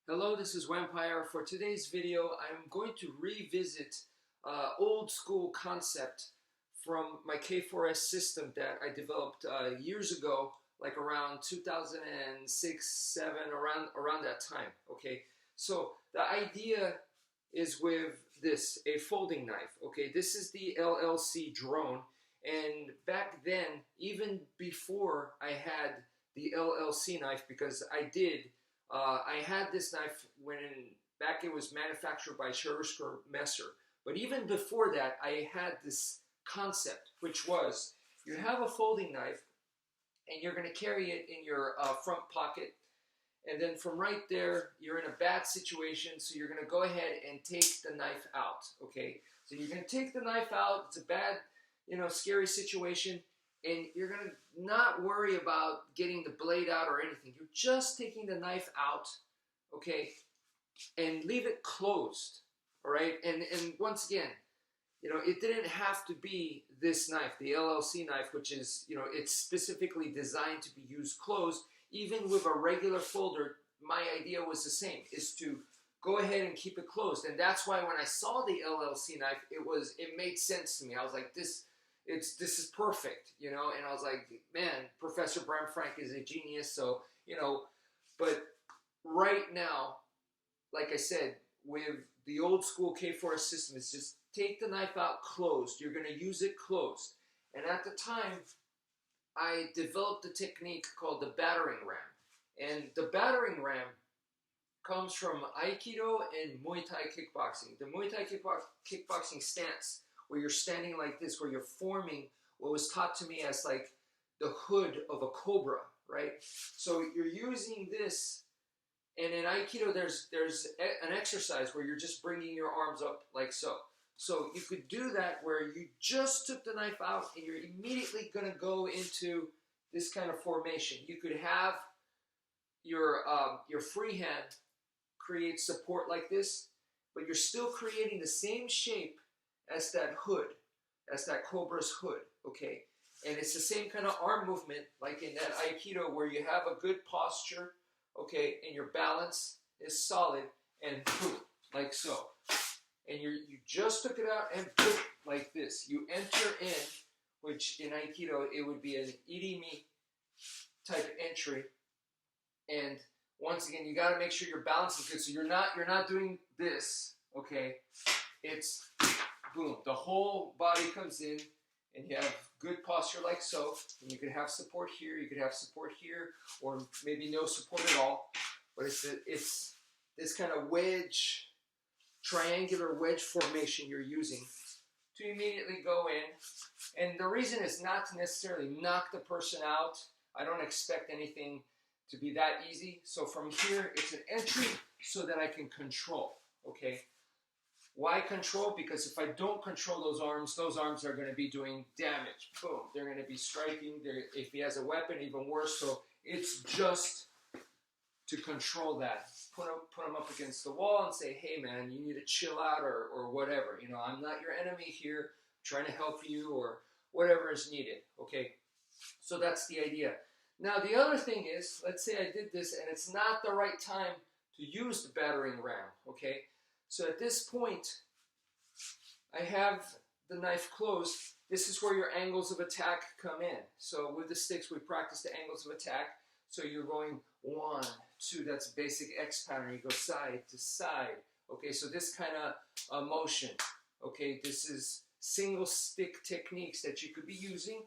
Hello, this is wmpyr. For today's video, I'm going to revisit old school concept from my K4S system that I developed years ago, like around 2006, 7, around that time. Okay, so the idea is with this, a folding knife. Okay, this is the LLC drone, and back then, even before I had the LLC knife, because I had this knife when back it was manufactured by Escrima. But even before that, I had this concept, which was you have a folding knife and you're going to carry it in your front pocket. And then from right there, you're in a bad situation, so you're going to go ahead and take the knife out. Okay, so you're going to take the knife out. It's a bad, scary situation. And you're going to not worry about getting the blade out or anything. You're just taking the knife out, okay, and leave it closed, all right? And once again, it didn't have to be this knife, the LLC knife, which is, it's specifically designed to be used closed. Even with a regular folder, my idea was the same, is to go ahead and keep it closed. And that's why when I saw the LLC knife, it made sense to me. I was like, this is perfect, and I was like, man, Professor Bram Frank is a genius. So, but right now, like I said, with the old school K4S system, it's just take the knife out closed. You're going to use it closed. And at the time, I developed a technique called the battering ram. And the battering ram comes from Aikido and Muay Thai kickboxing. The Muay Thai kickboxing stance, where you're standing like this, where you're forming what was taught to me as like the hood of a cobra, right? So you're using this, and in Aikido there's an exercise where you're just bringing your arms up like so. So you could do that where you just took the knife out and you're immediately going to go into this kind of formation. You could have your free hand create support like this, but you're still creating the same shape as that hood, as that cobra's hood, okay? And it's the same kind of arm movement like in that Aikido where you have a good posture, okay, and your balance is solid, and boom, like so. And you just took it out and boom, like this. You enter in, which in Aikido, it would be an irimi type entry. And once again, you got to make sure your balance is good. So you're not doing this, okay? It's boom, the whole body comes in and you have good posture like so, and you could have support here, you could have support here, or maybe no support at all, but it's this kind of wedge, triangular wedge formation you're using to immediately go in. And the reason is not to necessarily knock the person out. I don't expect anything to be that easy. So from here, it's an entry so that I can control, okay? Why control? Because if I don't control those arms are going to be doing damage. Boom. They're going to be striking. If he has a weapon, even worse. So it's just to control that. Put him up against the wall and say, hey, man, you need to chill out or whatever. I'm not your enemy here. I'm trying to help you or whatever is needed. Okay? So that's the idea. Now, the other thing is, let's say I did this and it's not the right time to use the battering ram. Okay? So at this point, I have the knife closed. This is where your angles of attack come in. So with the sticks, we practice the angles of attack. So you're going 1, 2, that's basic X pattern. You go side to side. Okay, so this kind of motion. Okay, this is single stick techniques that you could be using.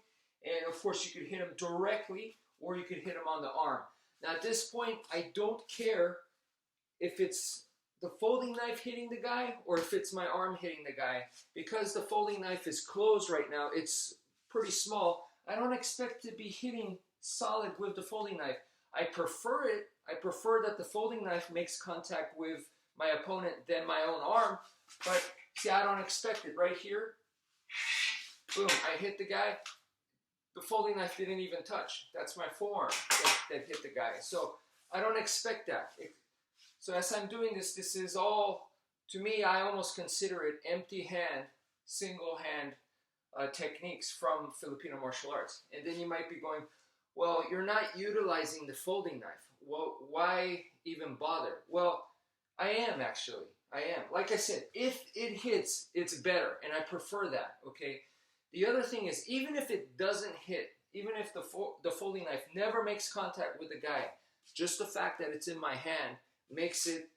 And of course, you could hit them directly or you could hit them on the arm. Now at this point, I don't care if it's the folding knife hitting the guy or if it's my arm hitting the guy. Because the folding knife is closed right now, it's pretty small, I don't expect to be hitting solid with the folding knife. I prefer it. I prefer that the folding knife makes contact with my opponent than my own arm, but see, I don't expect it. Right here, boom, I hit the guy. The folding knife didn't even touch. That's my forearm that hit the guy. So I don't expect that. So as I'm doing this, this is all, to me, I almost consider it empty hand, single hand techniques from Filipino martial arts. And then you might be going, well, you're not utilizing the folding knife. Well, why even bother? Well, I am actually. I am. Like I said, if it hits, it's better, and I prefer that, okay? The other thing is, even if it doesn't hit, even if the folding knife never makes contact with the guy, just the fact that it's in my hand makes it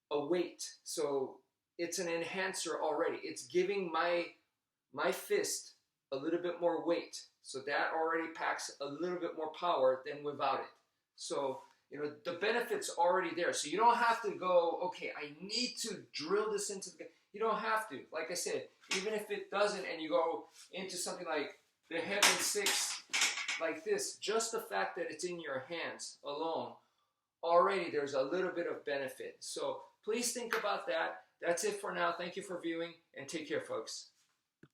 a weight. So it's an enhancer already. It's giving my fist a little bit more weight. So that already packs a little bit more power than without it. So, you know, the benefit's already there. So you don't have to go, okay, I need to drill this into the... You don't have to. Like I said, even if it doesn't and you go into something like the Heaven 6 like this, just the fact that it's in your hands alone, already there's a little bit of benefit. So please think about that. That's it for now. Thank you for viewing, and take care, folks.